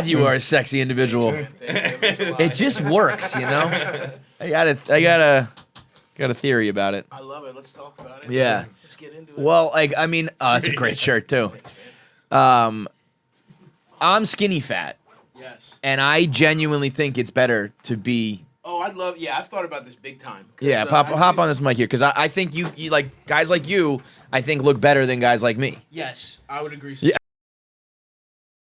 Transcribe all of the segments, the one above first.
God, you are a sexy individual. It just works, you know. I got a theory about it. I love it. Let's talk about it. Yeah. Let's get into it. Well, like, I mean, it's a great shirt too. I'm skinny fat, Yes. and I genuinely think it's better to be. Oh, I'd love. Yeah, I've thought about this big time. Yeah, hop on this mic here, because I think you like guys like you. I think look better than guys like me. Yes, I would agree. Yeah.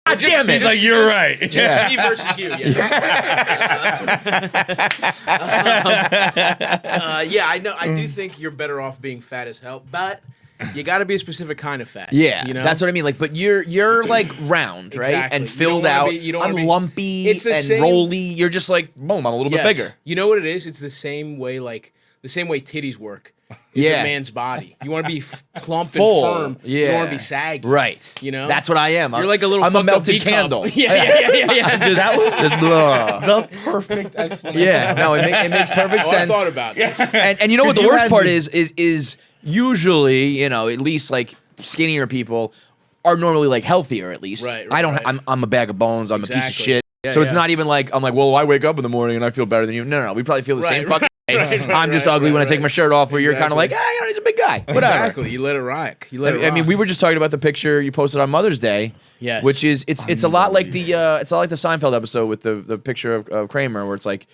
God damn it! He's like, you're right. Just me versus you. Yeah. Yeah, I know. I do think you're better off being fat as hell, but you got to be a specific kind of fat. Yeah, you know? that's what I mean. Like, but you're like round, right, Exactly. and You filled don't wanna out. be- you don't I'm wanna be- lumpy It's the and same- rolly. You're just like, boom, I'm a little bit Yes. bigger. You know what it is? It's the same way, titties work. Is Yeah. a man's body. You want to be plump Full. and firm. You Yeah. don't want to be saggy. Right. You know? That's what I am. You're like a little I'm a fucked up melted B-cup. candle. Yeah. Just, That was just, the perfect explanation. yeah. No, it makes perfect Oh, I sense. thought about this. And you know what the 'Cause you worst had part me- is usually, you know, at least like skinnier people are normally like healthier at least. Right, I don't. right. I'm a bag of bones. I'm a piece of Exactly. shit. Yeah, so it's yeah. not even like I'm like, well, I wake up in the morning and I feel better than you. No. We probably feel the same Right, fucking day. right, I'm just ugly when I take my shirt off. Where you're kind of like, Exactly. you know, he's a big guy. Whatever. Exactly. You let it rock. You let it I mean, rock. we were just talking about the picture you posted on Mother's Day. Yes. Which is it's a lot like the Seinfeld episode with the picture of Kramer where it's like,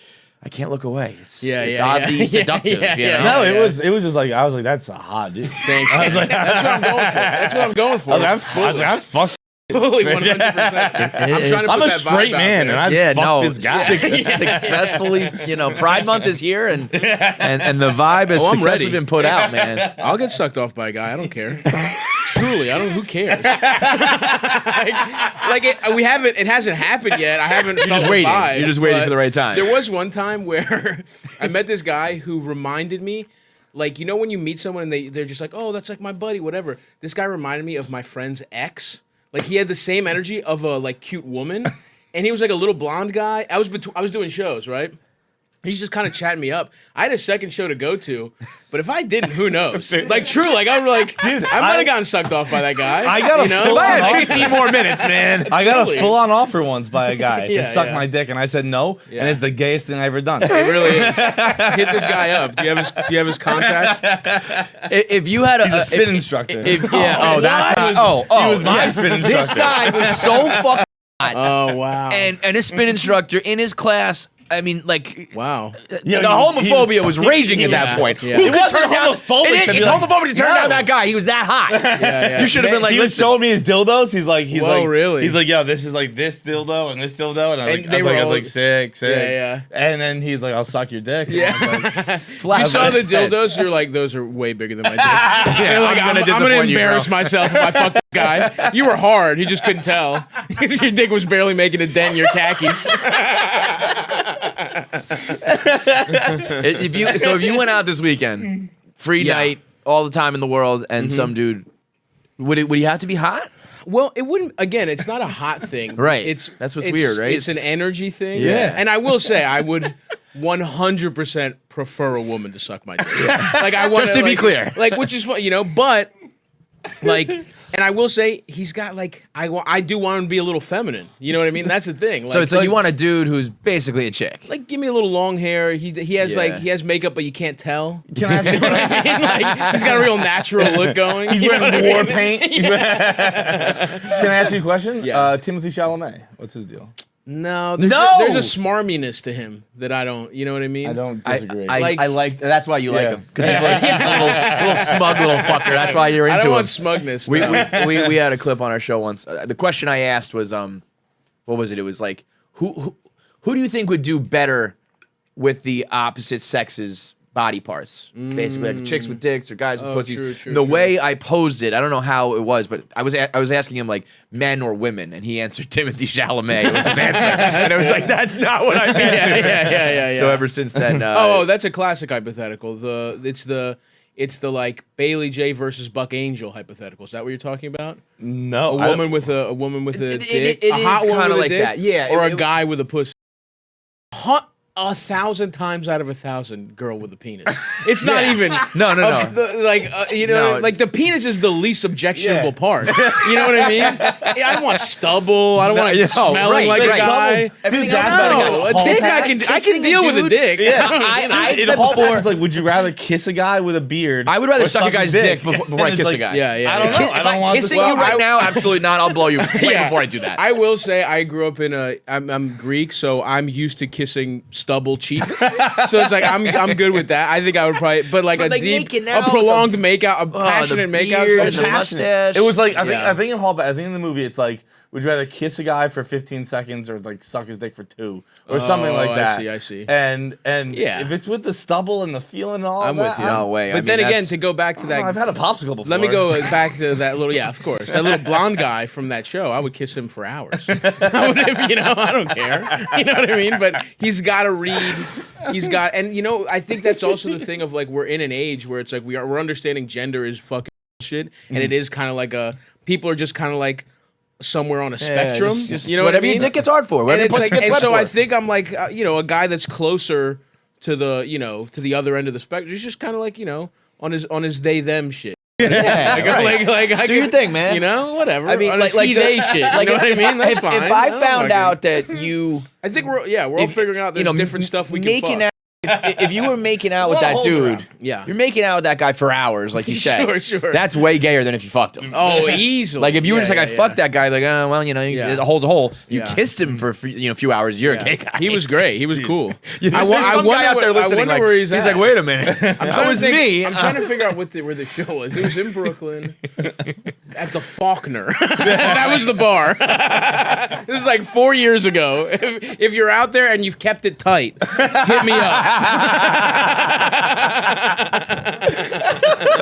I can't look away. It's oddly yeah. seductive. Yeah, you yeah. know? No, it was just like I was like, that's a hot dude. Thank you. I was like, That's what I'm going for. That's what I'm going for. I was like, I fucked. Fully 100%. I'm trying to I'm put a that straight vibe out man, there. and I Yeah, fucked no, this guy. successfully, you know, Pride Month is here, and the vibe has Oh, I'm successfully ready. been put out, man. I'll get sucked off by a guy. I don't care. Truly, I don't. Who cares? It hasn't happened yet. I haven't. You're just waiting. You're just waiting for the right time. There was one time where I met this guy who reminded me, like, you know, when you meet someone and they're just like, oh, that's like my buddy, whatever. This guy reminded me of my friend's ex. Like, he had the same energy of a like cute woman, and he was like a little blonde guy. I was doing shows, right? He's just kind of chatting me up. I had a second show to go to, but if I didn't, who knows? Like, true, like I'm like, Dude, I might have gotten sucked off by that guy. I got a you know? full- I had 15 more minutes, man. I got Truly. a full-on offer once by a guy to Yeah, suck yeah. my dick, and I said no, Yeah. and it's the gayest thing I ever done. It really is. Hit this guy up. Do you have his contact? If you had He's a spin instructor. that. He was my spin instructor. This guy was so fucking hot, Oh wow. and a spin instructor in his class. I mean, like, wow. the homophobia was raging at that yeah, point. yeah. Who It could wasn't turn down? homophobic It's to be like, homophobic to turn no. down that guy. He was that hot. Yeah. You should have been like, he was listen. showing me his dildos. He's like, Whoa, really? He's like, yo, this is like this dildo and this dildo, and I was And like, they were I was all- like, sick. Yeah. And then he's like, I'll suck your dick. Yeah. Flat You saw out. the dildos. You're like, those are way bigger than my dick. You're like, I'm gonna I'm gonna disappoint you, bro. embarrass myself if I fuck that guy. You were hard. He just couldn't tell. Your dick was barely making a dent in your khakis. If you went out this weekend, free Yeah. night, all the time in the world, and some dude, would he have to be hot? Well, it wouldn't. Again, it's not a hot thing, Right. It's That's what's weird, right? It's an energy thing. Yeah. And I will say, I would 100% prefer a woman to suck my dick. Like I want Just to be clear. like which is fun, you know. But like, and I will say, he's got like I do want him to be a little feminine. You know what I mean? That's the thing. Like, So it's like you want a dude who's basically a chick. like give me a little long hair. He has Yeah. like he has makeup, but you can't tell. Can I ask you You know what I mean? Like, he's got a real natural look going. He's You know wearing what I war mean? paint. Can I ask you a question? Yeah. Timothy Chalamet. What's his deal? No, No! there's a smarminess to him that I don't. You know what I mean? I don't disagree. I like that's why you like Yeah. him because he's like a little smug little fucker. That's why you're I into don't him. want smugness. We, no. we had a clip on our show once. The question I asked was what was it? It was like who do you think would do better with the opposite sex's body parts? Basically, like chicks with dicks or guys with Oh, pussies. true, the true. way I posed it, I don't know how it was, but I was asking him like men or women, and he answered Timothy Chalamet was his answer, and I was like, that's not what I meant. yeah. So ever since then, Oh, that's a classic hypothetical. It's the like Bailey J versus Buck Angel hypothetical. Is that what you're talking about? no. A woman with a It- dick, it a hot is woman kinda with like a dick, that. Yeah, or it- a guy with a pussy. 1,000 times out of 1,000, girl with a penis. It's not even. No. You know, No. like the penis is the least objectionable part. You know what I mean? Yeah, I don't want stubble. I don't want to smelling right, like right. a guy. Dude, Everything that's else about about it. a No, whole this pack. I can Kissing a deal with a dude? dick. Yeah, I it said whole before- pack is like, would you rather kiss a guy with a beard? I would rather or suck a guy's dick before I And kiss it's a guy. Yeah, yeah. I don't yeah. know. If I don't I'm want kissing this- you right I- now, absolutely not. I'll blow you way Yeah. before I do that. I will say I grew up in a. I'm Greek, so I'm used to kissing stubble cheeks. So it's like I'm good with that. I think I would probably, but like But, a like, deep, making a out, prolonged makeout, a passionate the makeout. beard, session. the mustache. It was like I Yeah. think in the movie it's like, would you rather kiss a guy for 15 seconds or like suck his dick for 2 or something like I that? see, I see. And Yeah. if it's with the stubble and the feeling and all I'm that, with you. No way. I But mean, then again, that's- to go back to that, I've had a popsicle before. let me go back to that little. Yeah, of course, that little blonde guy from that show. I would kiss him for hours. I would, I don't care. You know what I mean? But he's got to read. He's got, and I think that's also the thing of like we're in an age where it's like we're understanding gender is fucking shit, and it is kind of like people are just kind of like somewhere on a spectrum. just You know whatever what I mean? your dick gets hard for. And Whatever it's your like, pussy gets and wet so for. I think I'm like, a guy that's closer to the, to the other end of the spectrum. He's just kind of like, on his they them shit. Yeah, right. like I Do your could- thing, man. Whatever. I mean, on like his he, the- they shit. You know what I mean? That's if, fine. If I No, found fucking- out that you, I think we're all if- figuring out there's different stuff we can making fuck. out, if you were making out with A lot of that holes dude, around. Yeah. you're making out with that guy for hours, like you said. Sure. That's way gayer than if you fucked him. Oh, easily. Like if you were Yeah, just like, yeah, I fucked that guy, like, well, Yeah. a hole's a hole. You Yeah. kissed him for a few hours. You're yeah. a gay guy. He was great. He was cool. There's I some guy out there listening. wonder Like, where he's he's at. like, wait a minute, I'm that trying was to think, me. I'm trying to figure out where the show was. It was in Brooklyn at the Faulkner. That was the bar. This is like 4 years ago. If you're out there and you've kept it tight, hit me up.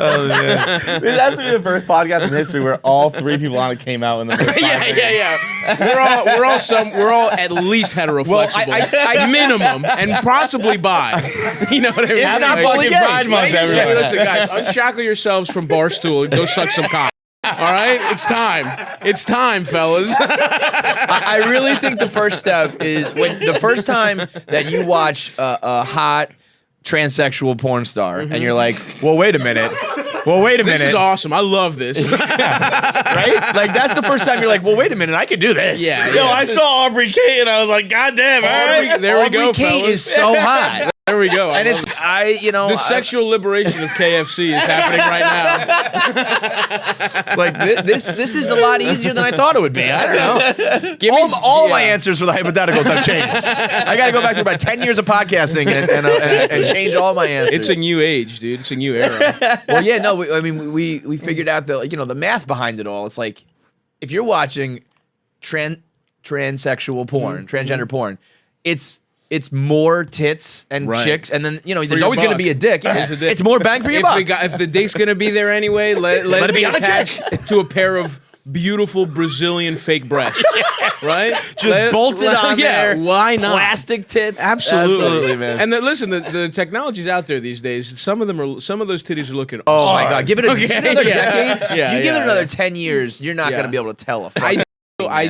Oh man, this has to be the first podcast in history where all 3 people on it came out in the first. 5 minutes. yeah. We're all at least heteroflexible, I- minimum, and possibly bi. You know what I mean? If not Like, fully fucking gay. Pride Month, Hey, everybody. listen, guys, unshackle yourselves from Barstool and go suck some cock. All right, it's time, fellas. I really think the first step is when the first time that you watch a hot transsexual porn star, and you're like, well, wait a minute. This is awesome. I love this. Right? Like that's the first time you're like, well, wait a minute, I could do this. Yeah. Yo, I saw Aubrey Kate and I was like, God damn, all right. There we Aubrey go, Kate fellas. is so hot, There we go. I and love it's this. the The sexual liberation of KFC is happening right now. like this is a lot easier than I thought it would be. I don't know. All of my answers for the hypotheticals have changed. I got to go back to about 10 years of podcasting and change all my answers. It's a new age, dude. It's a new era. Well, yeah, no. We figured out the math behind it all. It's like if you're watching transsexual porn, transgender porn, it's more tits and Right. chicks, and then there's your always going to buck. be a dick. Yeah. There's a dick. It's more bang for your buck. If the dick's gonna be there anyway, let it be be on a attached to a pair of beautiful Brazilian fake breasts, right? Just bolted on there. Why not? Plastic tits. Absolutely, man. And then listen, the technology's out there these days. Some of those titties are looking. Oh my hard. God! Give it another Yeah. decade. Yeah, you give it yeah, another yeah. 10 years, you're not Yeah. going to be able to tell a I fucking do, I man.